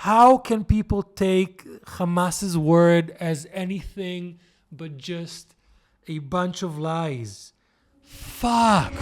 How can people take Hamas's word as anything but just a bunch of lies? Fuck.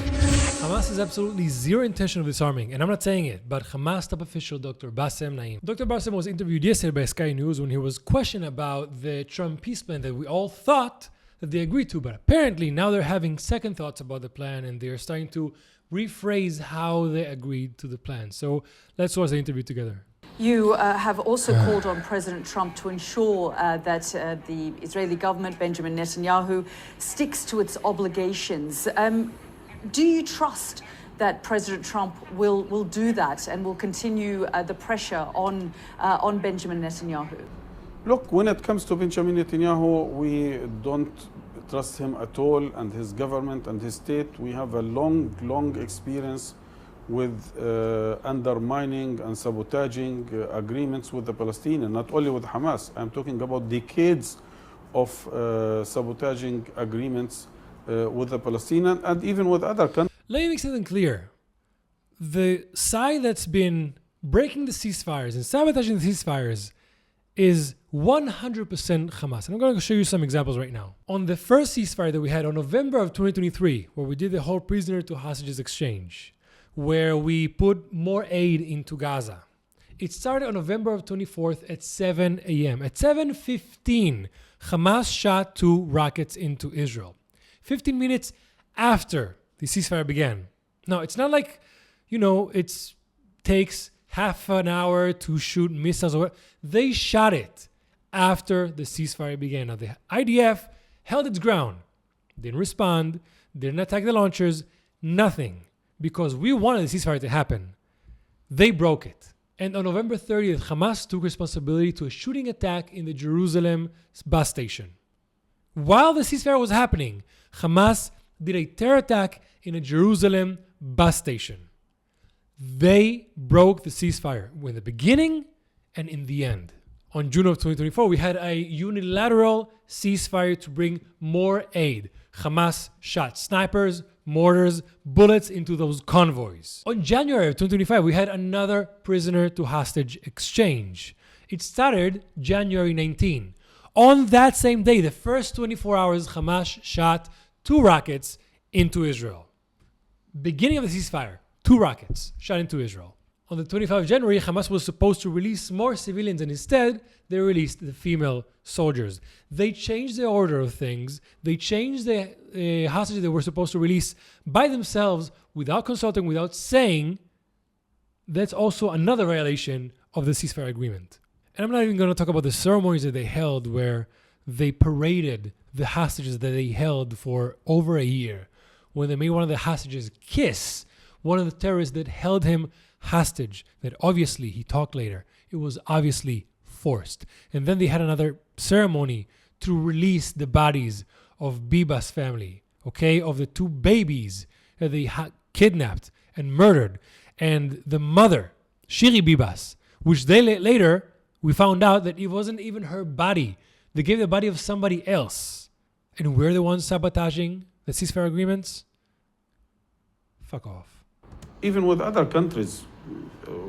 Hamas has absolutely zero intention of disarming, and I'm not saying it, but Hamas top official Dr. Basem Naim. Dr. Basem was interviewed yesterday by Sky News when he was questioned about the Trump peace plan that we all thought that they agreed to, but apparently now they're having second thoughts about the plan and they're starting to rephrase how they agreed to the plan. So let's watch the interview together. You have also called on President Trump to ensure that the Israeli government, Benjamin Netanyahu, sticks to its obligations. Do you trust that President Trump will do that and will continue the pressure on Benjamin Netanyahu? Look, when it comes to Benjamin Netanyahu, we don't trust him at all, and his government and his state. We have a long experience with undermining and sabotaging agreements with the Palestinians, not only with Hamas. I'm talking about decades of sabotaging agreements with the Palestinians and even with other countries. Let me make something clear. The side that's been breaking the ceasefires and sabotaging the ceasefires is 100% Hamas. And I'm going to show you some examples right now. On the first ceasefire that we had on November of 2023, where we did the whole prisoner to hostages exchange, where we put more aid into Gaza. It started on November of 24th at 7 a.m. At 7:15, Hamas shot 2 rockets into Israel. 15 minutes after the ceasefire began. Now, it's not like, it takes half an hour to shoot missiles. They shot it after the ceasefire began. Now, the IDF held its ground, didn't respond, didn't attack the launchers, nothing. Because we wanted the ceasefire to happen. They broke it. And on November 30th, Hamas took responsibility to a shooting attack in the Jerusalem bus station. While the ceasefire was happening, Hamas did a terror attack in a Jerusalem bus station. They broke the ceasefire in the beginning and in the end. On June of 2024, we had a unilateral ceasefire to bring more aid. Hamas shot snipers, mortars, bullets into those convoys. On January of 2025, we had another prisoner to hostage exchange. It started January 19. On that same day, the first 24 hours, Hamas shot 2 rockets into Israel. Beginning of the ceasefire, 2 rockets shot into Israel. On the 25th of January, Hamas was supposed to release more civilians, and instead, they released the female soldiers. They changed the order of things. They changed the hostages they were supposed to release by themselves without consulting, without saying. That's also another violation of the ceasefire agreement. And I'm not even going to talk about the ceremonies that they held where they paraded the hostages that they held for over a year, when they made one of the hostages kiss one of the terrorists that held him hostage, that obviously, he talked later, it was obviously forced. And then they had another ceremony to release the bodies of Biba's family, of the 2 babies that they kidnapped and murdered. And the mother, Shiri Bibas, which they later, we found out that it wasn't even her body. They gave the body of somebody else. And we're the ones sabotaging the ceasefire agreements? Fuck off. Even with other countries,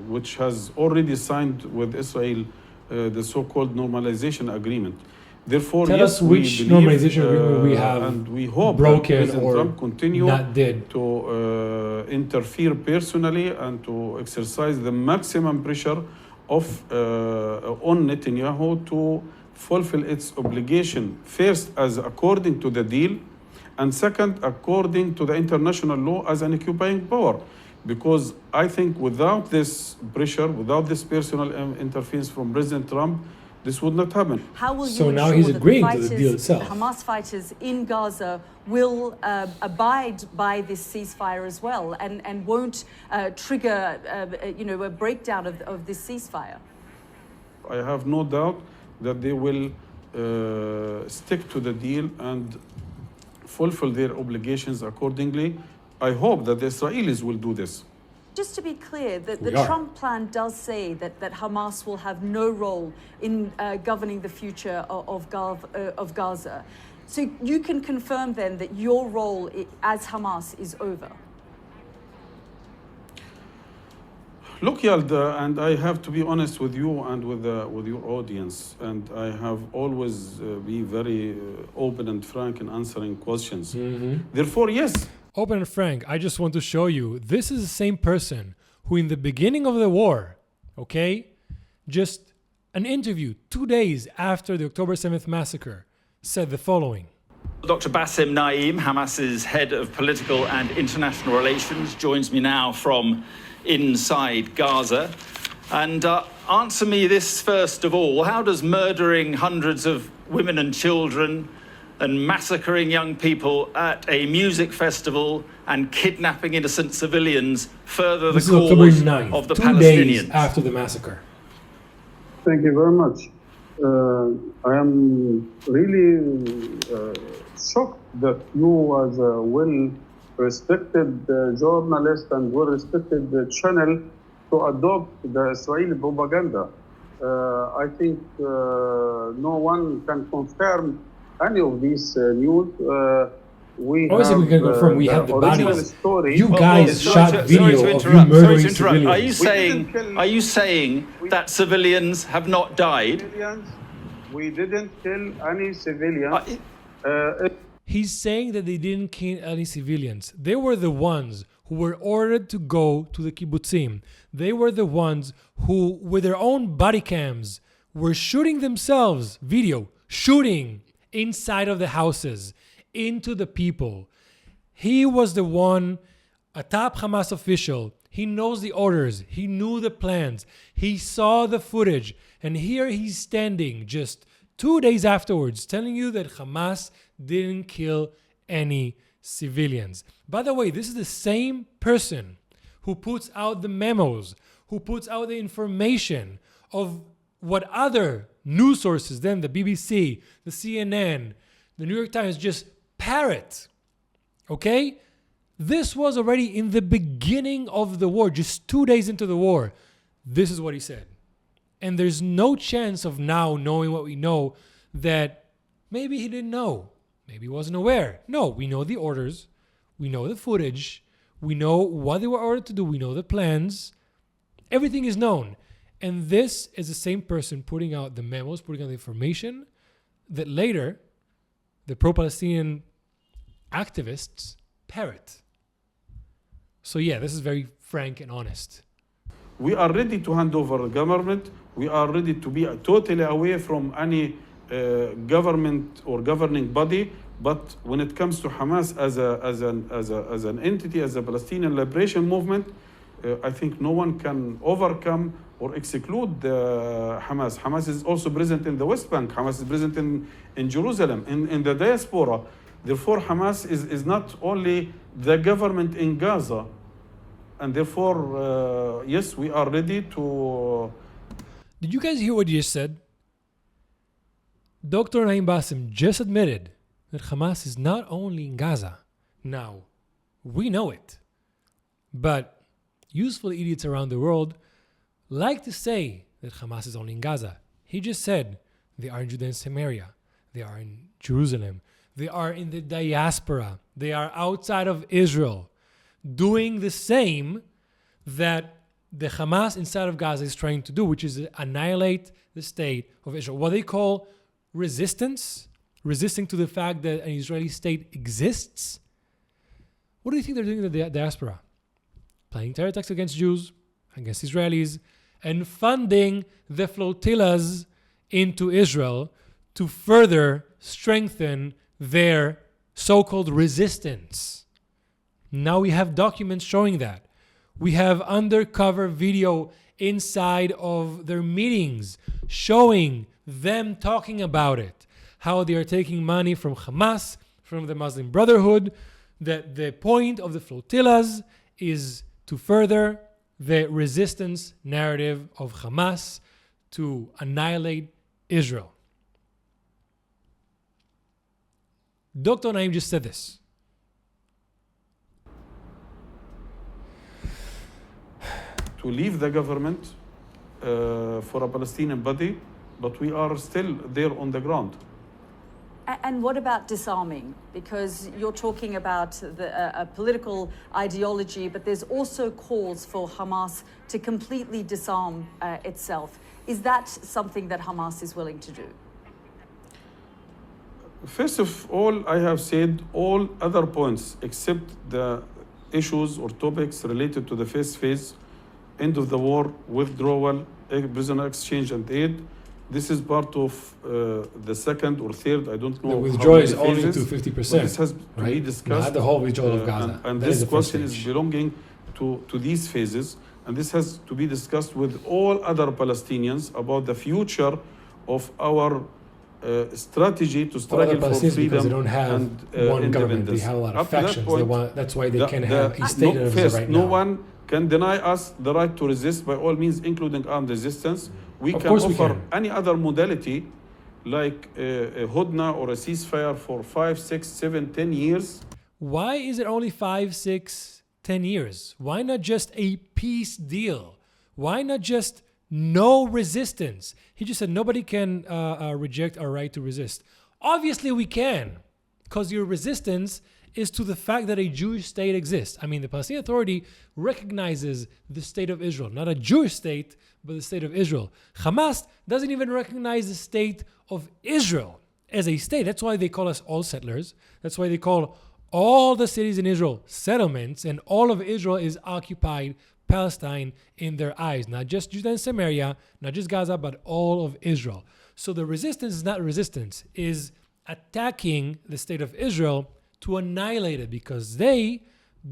which has already signed with Israel the so-called normalization agreement. Therefore, tell us which normalization agreement we have and we hope broken President or Trump continue not did to interfere personally and to exercise the maximum pressure on Netanyahu to fulfill its obligation, first as according to the deal, and second according to the international law as an occupying power. Because I think without this pressure, without this personal interference from President Trump, this would not happen. How will you so now he's agreeing to the deal itself. The Hamas fighters in Gaza will abide by this ceasefire as well and won't trigger a breakdown of this ceasefire? I have no doubt that they will stick to the deal and fulfill their obligations accordingly. I hope that the Israelis will do this. Just to be clear, the Trump plan does say that Hamas will have no role in governing the future of Gaza. So you can confirm then that your role as Hamas is over? Look, Yalda, and I have to be honest with you and with your audience, and I have always be very open and frank in answering questions. Therefore, yes. Open and frank, I just want to show you, this is the same person who in the beginning of the war, okay, just an interview 2 days after the October 7th massacre, said the following. Dr Basem Naim, Hamas's head of political and international relations, joins me now from inside Gaza. And answer me this first of all. How does murdering hundreds of women and children and massacring young people at a music festival and kidnapping innocent civilians further the cause of the 2 days Palestinians? After the massacre. Thank you very much. I am really shocked that you, as a well-respected journalist and well-respected channel, to adopt the Israeli propaganda. I think no one can confirm any of these news. Obviously, we can confirm we have the bodies. Story. You guys shot video of you murdering civilians. Are you saying that civilians have not died? We didn't kill any civilians. He's saying that they didn't kill any civilians. They were the ones who were ordered to go to the kibbutzim. They were the ones who, with their own body cams, were shooting themselves, shooting inside of the houses, into the people. He was the one, a top Hamas official. He knows the orders. He knew the plans. He saw the footage. And here he's standing just 2 days afterwards telling you that Hamas didn't kill any civilians. By the way, this is the same person who puts out the memos, who puts out the information of what other news sources, then the BBC, the CNN, the New York Times just parrot. Okay? This was already in the beginning of the war, just 2 days into the war. This is what he said. And there's no chance of now knowing what we know that maybe he didn't know. Maybe he wasn't aware. No, we know the orders. We know the footage. We know what they were ordered to do. We know the plans. Everything is known. And this is the same person putting out the memos, putting out the information that later the pro-Palestinian activists parrot. So yeah, this is very frank and honest. We are ready to hand over the government. We are ready to be totally away from any government or governing body. But when it comes to Hamas as an entity, as a Palestinian liberation movement, I think no one can overcome or exclude Hamas. Hamas is also present in the West Bank. Hamas is present in Jerusalem, in the diaspora. Therefore, Hamas is not only the government in Gaza. And therefore, yes, we are ready to... Did you guys hear what he just said? Dr. Naim Basem just admitted that Hamas is not only in Gaza. Now, we know it. But useful idiots around the world like to say that Hamas is only in Gaza. He just said they are in Judea and Samaria. They are in Jerusalem. They are in the diaspora. They are outside of Israel, doing the same that the Hamas inside of Gaza is trying to do, which is annihilate the state of Israel. What they call resistance, resisting to the fact that an Israeli state exists. What do you think they're doing in the diaspora? Planning terror attacks against Jews, against Israelis, and funding the flotillas into Israel to further strengthen their so-called resistance. Now we have documents showing that. We have undercover video inside of their meetings showing them talking about it, how they are taking money from Hamas, from the Muslim Brotherhood, that the point of the flotillas is to further the resistance narrative of Hamas to annihilate Israel. Dr. Naim just said this. To leave the government for a Palestinian body, but we are still there on the ground. And what about disarming? Because you're talking about a political ideology, but there's also calls for Hamas to completely disarm itself. Is that something that Hamas is willing to do? First of all, I have said all other points except the issues or topics related to the first phase, end of the war, withdrawal, prisoner exchange and aid. This is part of the second or third, I don't know. The withdrawal is how many only to phases, 50%. but this has to right? be discussed. Not the whole withdrawal of Gaza. And That this is the first question is stage. belonging to these phases. And this has to be discussed with all other Palestinians about the future of our strategy to struggle for Palestinians, because freedom they don't have and one government. They independence. have a lot of Up to that factions. point, That's why they can have a no, state of first, right no now. one can deny us the right to resist by all means, including armed resistance. We Of can course we offer can. any other modality like a hudna or a ceasefire for 5, 6, 7, 10 years. Why is it only 5, 6, 10 years? Why not just a peace deal? Why not just no resistance? He just said nobody can reject our right to resist. Obviously we can, because your resistance is to the fact that a Jewish state exists. I mean, the Palestinian Authority recognizes the state of Israel, not a Jewish state, but the state of Israel. Hamas doesn't even recognize the state of Israel as a state. That's why they call us all settlers. That's why they call all the cities in Israel settlements, and all of Israel is occupied Palestine in their eyes. Not just Judah and Samaria, not just Gaza, but all of Israel. So the resistance is not resistance, is attacking the state of Israel to annihilate it, because they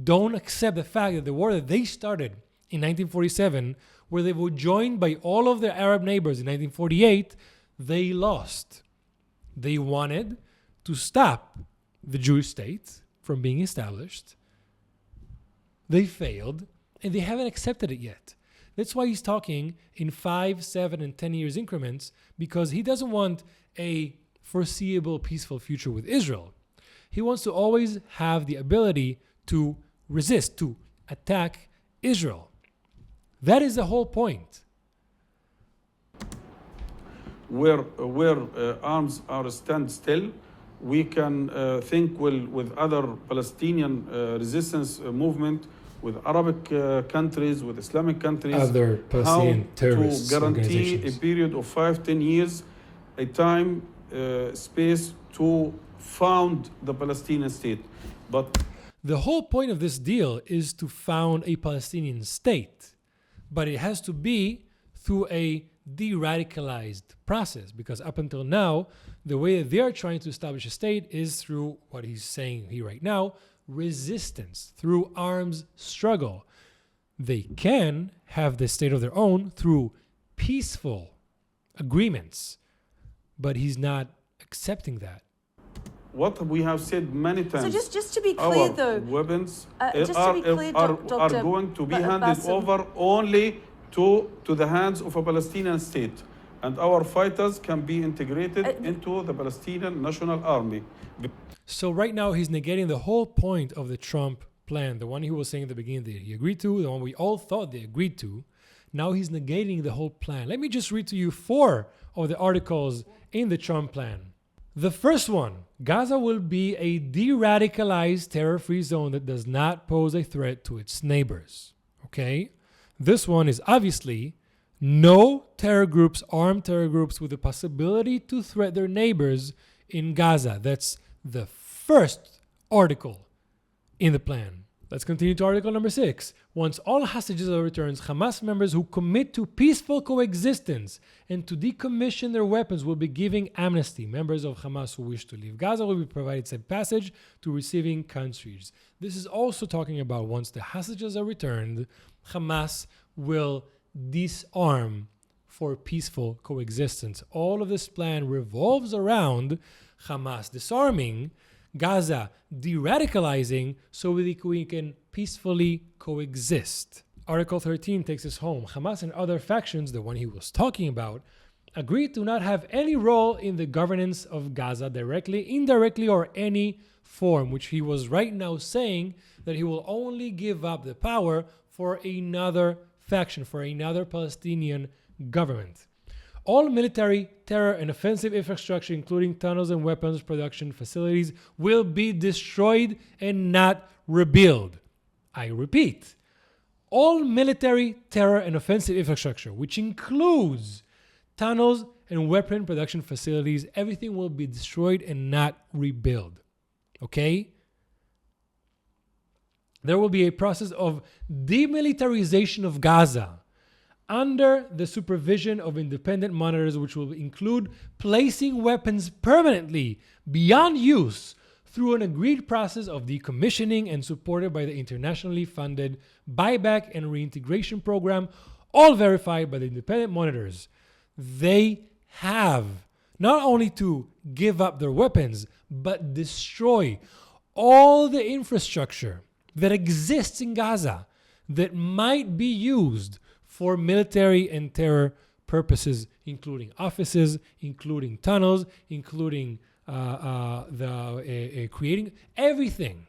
don't accept the fact that the war that they started in 1947, where they were joined by all of their Arab neighbors in 1948, they lost. They wanted to stop the Jewish state from being established. They failed, and they haven't accepted it yet. That's why he's talking in 5, 7, and 10 years increments, because he doesn't want a foreseeable, peaceful future with Israel. He wants to always have the ability to resist, to attack Israel. That is the whole point. Where arms are stand still, we can think with other Palestinian resistance movement, with Arabic countries, with Islamic countries, Other Palestinian how terrorist to guarantee organizations. a period of 5, 10 years, a time, space to found the Palestinian state. But The whole point of this deal is to found a Palestinian state, but it has to be through a de-radicalized process, because up until now, the way that they are trying to establish a state is through what he's saying here right now, resistance, through arms struggle. They can have the state of their own through peaceful agreements, but he's not accepting that. what we have said many times, So just to be clear, our though, weapons just to be clear, are Dr. going to be handed Basem. over only to the hands of a Palestinian state. And our fighters can be integrated into the Palestinian National Army. So right now he's negating the whole point of the Trump plan, the one he was saying at the beginning that he agreed to, the one we all thought they agreed to. Now he's negating the whole plan. Let me just read to you 4 of the articles in the Trump plan. The first one, Gaza will be a de-radicalized terror-free zone that does not pose a threat to its neighbors. Okay? This one is obviously no terror groups, armed terror groups with the possibility to threat their neighbors in Gaza. That's the first article in the plan. Let's continue to article number 6. Once all hostages are returned, Hamas members who commit to peaceful coexistence and to decommission their weapons will be giving amnesty. Members of Hamas who wish to leave Gaza will be provided safe passage to receiving countries. This is also talking about once the hostages are returned, Hamas will disarm for peaceful coexistence. All of this plan revolves around Hamas disarming, Gaza de-radicalizing, so we can peacefully coexist. Article 13 takes us home. Hamas and other factions, the one he was talking about, agreed to not have any role in the governance of Gaza directly, indirectly, or any form, which he was right now saying that he will only give up the power for another faction, for another Palestinian government. all military, terror, and offensive infrastructure, including tunnels and weapons production facilities, will be destroyed and not rebuilt. I repeat, all military, terror, and offensive infrastructure, which includes tunnels and weapon production facilities, everything will be destroyed and not rebuilt. Okay? There will be a process of demilitarization of Gaza under the supervision of independent monitors, which will include placing weapons permanently beyond use through an agreed process of decommissioning and supported by the internationally funded buyback and reintegration program, all verified by the independent monitors. They have not only to give up their weapons, but destroy all the infrastructure that exists in Gaza that might be used for military and terror purposes, including offices, including tunnels, including creating everything.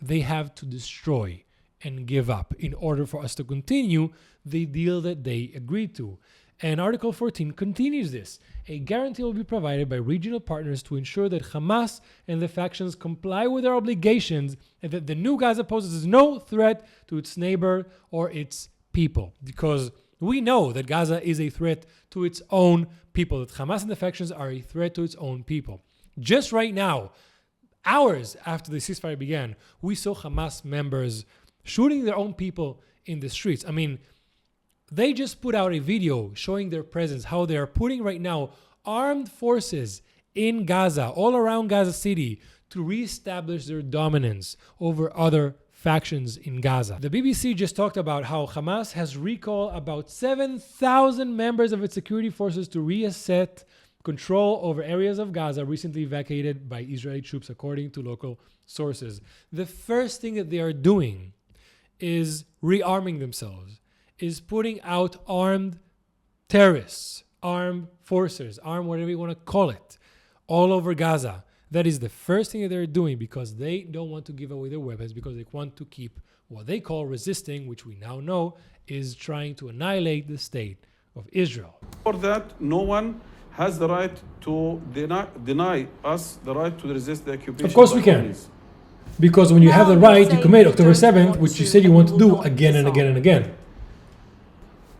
They have to destroy and give up in order for us to continue the deal that they agreed to. And Article 14 continues this. A guarantee will be provided by regional partners to ensure that Hamas and the factions comply with their obligations and that the new Gaza poses no threat to its neighbor or its people. Because we know that Gaza is a threat to its own people, that Hamas and the factions are a threat to its own people. Just right now, hours after the ceasefire began, we saw Hamas members shooting their own people in the streets. I mean, they just put out a video showing their presence, how they are putting right now armed forces in Gaza, all around Gaza City, to reestablish their dominance over other factions in Gaza. The BBC just talked about how Hamas has recalled about 7,000 members of its security forces to reassert control over areas of Gaza recently vacated by Israeli troops, according to local sources. The first thing that they are doing is rearming themselves, is putting out armed terrorists, armed forces, armed whatever you want to call it, all over Gaza. That is the first thing that they're doing because they don't want to give away their weapons, because they want to keep what they call resisting, which we now know is trying to annihilate the state of Israel. For that, no one has the right to deny us the right to resist the occupation. Of course we can. Because when you have the right, you commit October 7th, which you said you want to do again and again and again.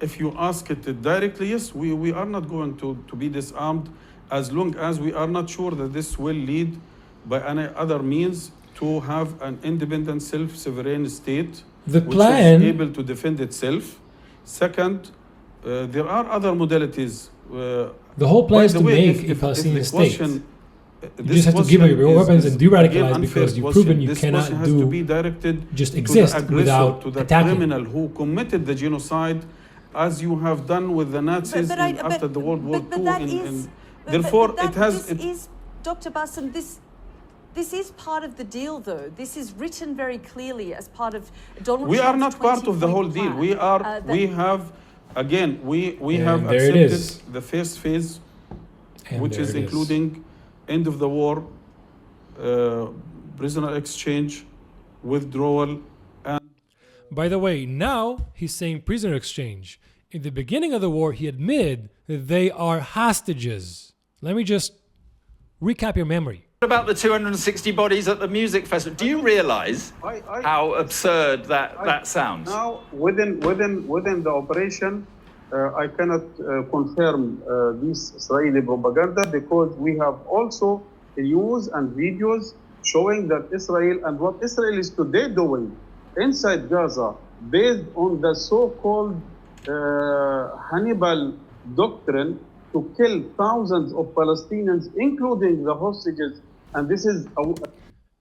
If you ask it directly, yes, we are not going to be disarmed as long as we are not sure that this will lead by any other means to have an independent, self-sovereign state which is able to defend itself. Second, there are other modalities. The whole plan is to make a Palestinian state. You just have to give up your weapons and de-radicalize, because you've proven you cannot just exist without attacking. To the criminal who committed the genocide, as you have done with the Nazis after the World War II. Therefore, Dr. Basem, this is part of the deal, though. This is written very clearly as part of Donald Trump's. We are not part of the whole deal. We have accepted the first phase, which is including end of the war, prisoner exchange, withdrawal, and... By the way, now he's saying prisoner exchange. In the beginning of the war, he admitted that they are hostages. Let me just recap your memory. What about the 260 bodies at the music festival? Do you realize how absurd that sounds? Now, within the operation, I cannot confirm this Israeli propaganda, because we have also news and videos showing that Israel and what Israel is today doing inside Gaza, based on the so-called Hannibal doctrine to kill thousands of Palestinians, including the hostages. And this is...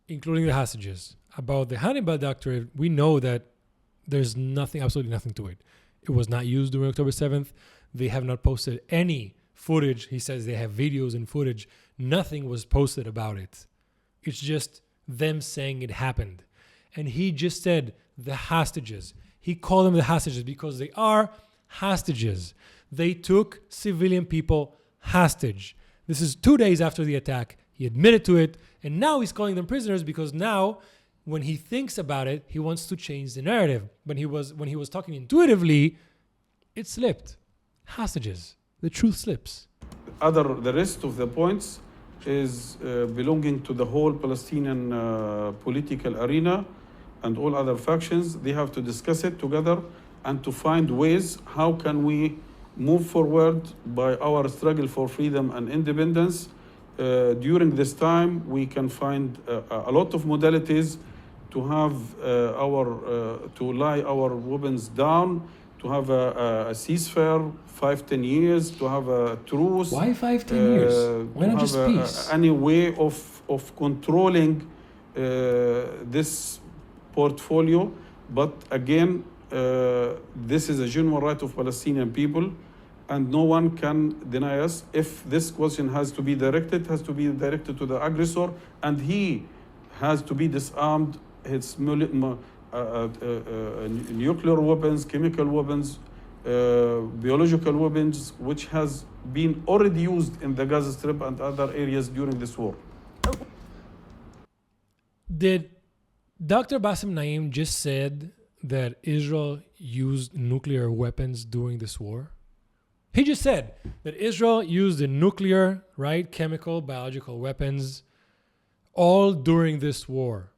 Including the hostages. About the Hannibal doctrine, we know that there's absolutely nothing to it. It was not used during October 7th. They have not posted any footage. He says they have videos and footage. Nothing was posted about it. It's just them saying it happened. And he just said the hostages. He called them the hostages because they are hostages. They took civilian people hostage. This is 2 days after the attack. He admitted to it. And now he's calling them prisoners because now, when he thinks about it, he wants to change the narrative. When he was talking intuitively, it slipped. Hostages. the truth slips. The rest of the points is belonging to the whole Palestinian political arena and all other factions. They have to discuss it together and to find ways how can we move forward by our struggle for freedom and independence. During this time, we can find a lot of modalities to have to lie our weapons down, to have a ceasefire, 5-10 years, to have a truce. Why 5-10 years? Why not just peace? Any way of controlling this portfolio. But again, this is a genuine right of Palestinian people, and no one can deny us. If this question has to be directed, it has to be directed to the aggressor, and he has to be disarmed. His nuclear weapons, chemical weapons, biological weapons, which has been already used in the Gaza Strip and other areas during this war. Did Dr. Basem Naim just said that Israel used nuclear weapons during this war? He just said that Israel used the nuclear, right, chemical, biological weapons all during this war.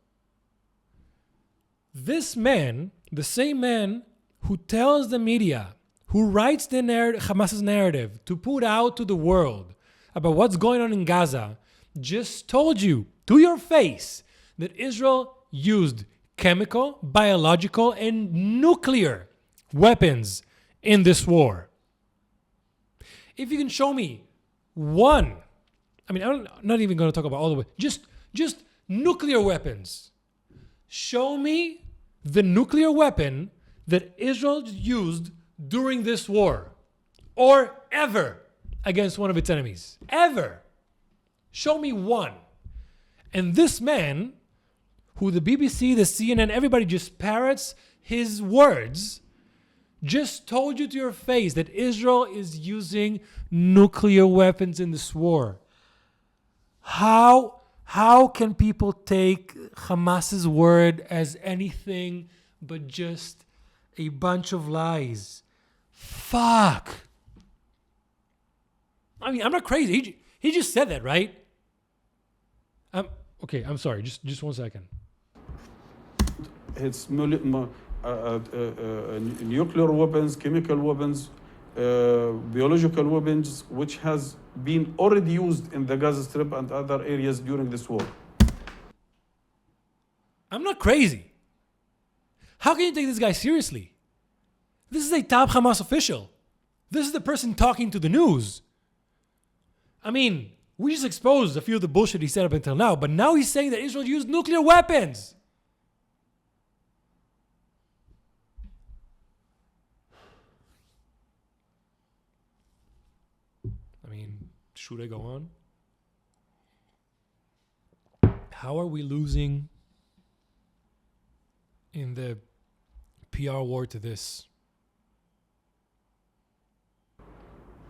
This man, the same man who tells the media, who writes the Hamas's narrative to put out to the world about what's going on in Gaza, just told you to your face that Israel used chemical, biological, and nuclear weapons in this war. If you can show me one, I'm not even going to talk about all the way, just nuclear weapons. Show me the nuclear weapon that Israel used during this war or ever against one of its enemies. Ever. Show me one. And this man, who the BBC, the CNN, everybody just parrots his words, just told you to your face that Israel is using nuclear weapons in this war. How can people take Hamas's word as anything but just a bunch of lies? Fuck. I'm not crazy. He just said that, right? Okay, I'm sorry. Just 1 second. It's nuclear weapons, chemical weapons, biological weapons, which has been already used in the Gaza Strip and other areas during this war. I'm not crazy. How can you take this guy seriously? This is a top Hamas official. This is the person talking to the news. We just exposed a few of the bullshit he said up until now, but now he's saying that Israel used nuclear weapons. Should I go on? How are we losing in the PR war to this?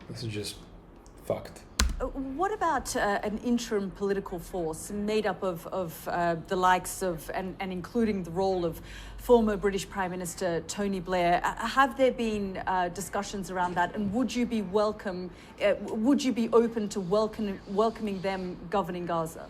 This is just fucked. What about an interim political force made up of the likes of, and including the role of former British Prime Minister Tony Blair? Have there been discussions around that? And would you be open to welcoming them governing Gaza?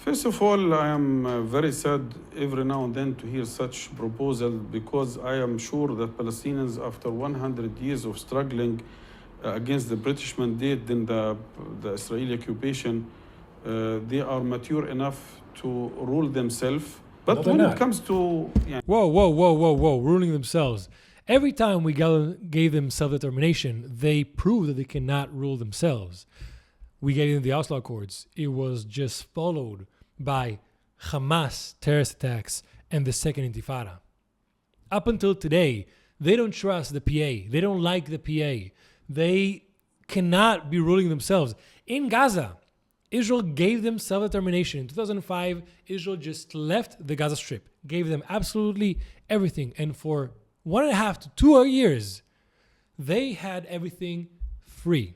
First of all, I am very sad every now and then to hear such proposal, because I am sure that Palestinians, after 100 years of struggling against the British mandate and the Israeli occupation, they are mature enough to rule themselves. But when it comes to... Whoa, ruling themselves. Every time we gave them self-determination, they proved that they cannot rule themselves. We gave them the Oslo Accords. It was just followed by Hamas terrorist attacks and the Second Intifada. Up until today, they don't trust the PA. They don't like the PA. They cannot be ruling themselves. In Gaza, Israel gave them self-determination. In 2005, Israel just left the Gaza Strip, gave them absolutely everything. And for 1.5 to 2 years, they had everything free.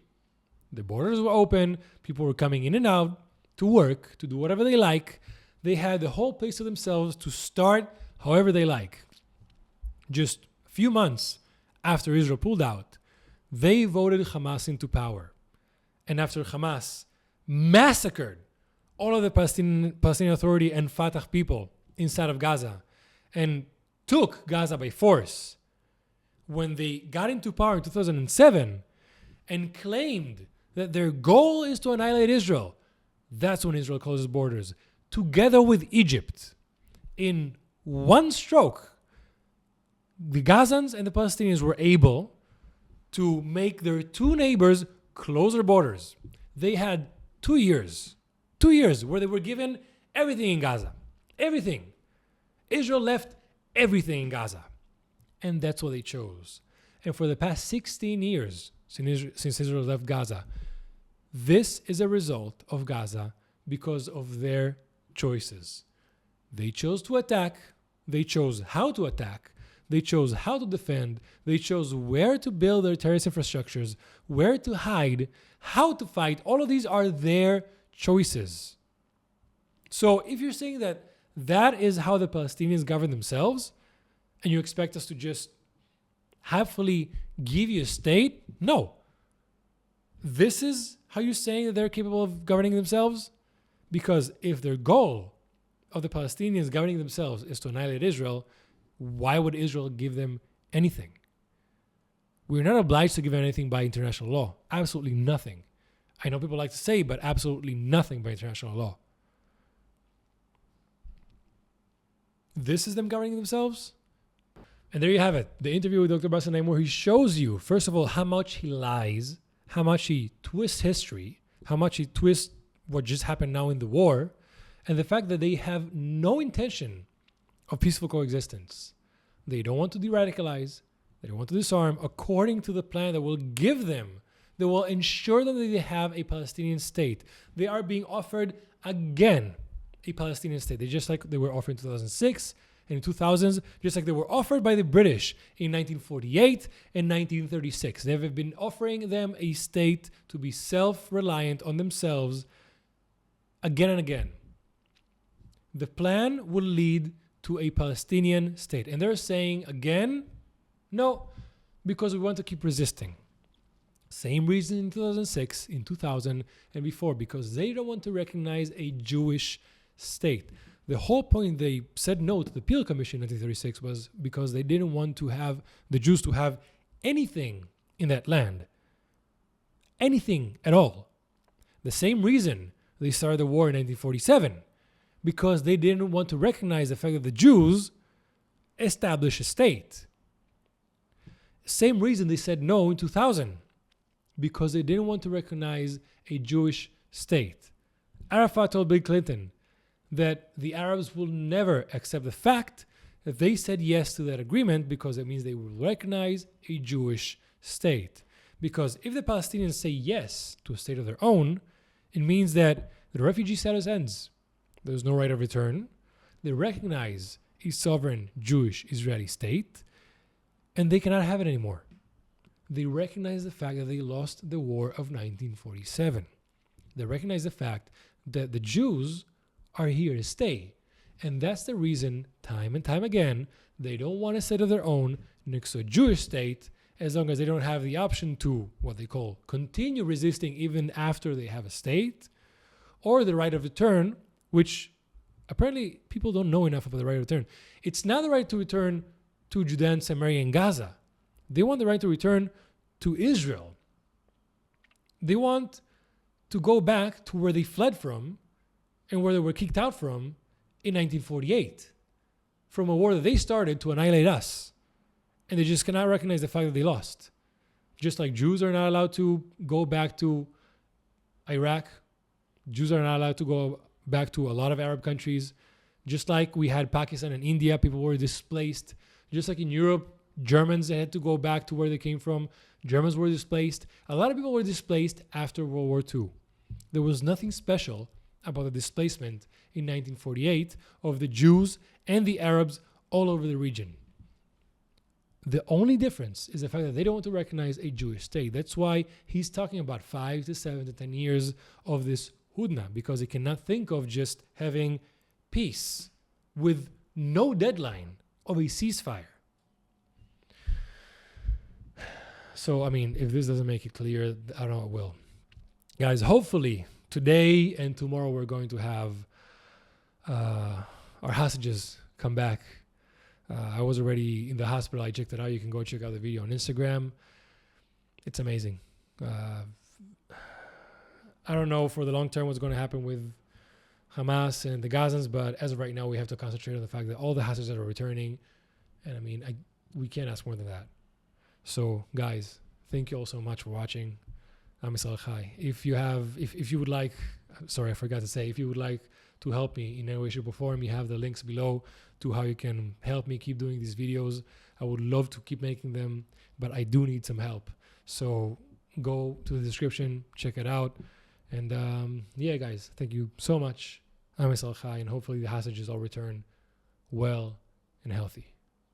The borders were open. People were coming in and out to work, to do whatever they like. They had the whole place to themselves to start however they like. Just a few months after Israel pulled out, they voted Hamas into power. And after Hamas massacred all of the Palestinian Authority and Fatah people inside of Gaza and took Gaza by force, when they got into power in 2007 and claimed that their goal is to annihilate Israel, that's when Israel closes borders, together with Egypt. In one stroke, the Gazans and the Palestinians were able to make their two neighbors close their borders. They had 2 years where they were given everything in Gaza. Everything. Israel left everything in Gaza. And that's what they chose. And for the past 16 years, since Israel left Gaza, this is a result of Gaza because of their choices. They chose to attack. They chose how to attack. They chose how to defend. They chose where to build their terrorist infrastructures, where to hide, how to fight. All of these are their choices. So if you're saying that that is how the Palestinians govern themselves, and you expect us to just happily give you a state, no. This is how you're saying that they're capable of governing themselves? Because if their goal of the Palestinians governing themselves is to annihilate Israel, why would Israel give them anything? We're not obliged to give anything by international law. Absolutely nothing. I know people like to say, but absolutely nothing by international law. This is them governing themselves? And there you have it. The interview with Dr. Basem Naim, where he shows you, first of all, how much he lies, how much he twists history, how much he twists what just happened now in the war, and the fact that they have no intention of peaceful coexistence. They don't want to de-radicalize. They don't want to disarm according to the plan that will give them, that will ensure them that they have a Palestinian state. They are being offered again a Palestinian state. They just like they were offered in 2006 and in 2000s, just like they were offered by the British in 1948 and 1936. They have been offering them a state to be self-reliant on themselves again and again. The plan will lead to a Palestinian state. And they're saying again, no, because we want to keep resisting. Same reason in 2006, in 2000, and before, because they don't want to recognize a Jewish state. The whole point they said no to the Peel Commission in 1936 was because they didn't want to have the Jews to have anything in that land. Anything at all. The same reason they started the war in 1947, because they didn't want to recognize the fact that the Jews established a state. Same reason they said no in 2000, because they didn't want to recognize a Jewish state. Arafat told Bill Clinton that the Arabs will never accept the fact that they said yes to that agreement, because it means they will recognize a Jewish state. Because if the Palestinians say yes to a state of their own, it means that the refugee status ends. There's no right of return. They recognize a sovereign Jewish Israeli state, and they cannot have it anymore. They recognize the fact that they lost the war of 1947. They recognize the fact that the Jews are here to stay. And that's the reason, time and time again, they don't want a state of their own next to a Jewish state, as long as they don't have the option to, what they call, continue resisting even after they have a state, or the right of return, which apparently people don't know enough about the right of return. It's not the right to return to Judea and Samaria and Gaza. They want the right to return to Israel. They want to go back to where they fled from and where they were kicked out from in 1948, from a war that they started to annihilate us. And they just cannot recognize the fact that they lost. Just like Jews are not allowed to go back to Iraq, Jews are not allowed to go back to a lot of Arab countries. Just like we had Pakistan and India, people were displaced. Just like in Europe, Germans had to go back to where they came from. Germans were displaced. A lot of people were displaced after World War II. There was nothing special about the displacement in 1948 of the Jews and the Arabs all over the region. The only difference is the fact that they don't want to recognize a Jewish state. That's why he's talking about 5 to 7 to 10 years of this hudna, because he cannot think of just having peace with no deadline of a ceasefire. So, I mean, if this doesn't make it clear, I don't know what will. Guys, hopefully today and tomorrow we're going to have our hostages come back. I was already in the hospital. I checked it out. You can go check out the video on Instagram. It's amazing. I don't know for the long term what's going to happen with Hamas and the Gazans, but as of right now, we have to concentrate on the fact that all the hostages are returning. And I mean, we can't ask more than that. So, guys, thank you all so much for watching. I'm Israel Chai. If you would like, sorry, I forgot to say, if you would like to help me in any way, shape, or form, you have the links below to how you can help me keep doing these videos. I would love to keep making them, but I do need some help. So go to the description, check it out. And yeah, guys, thank you so much. I'm Israel Chai, and hopefully the hostages all return well and healthy.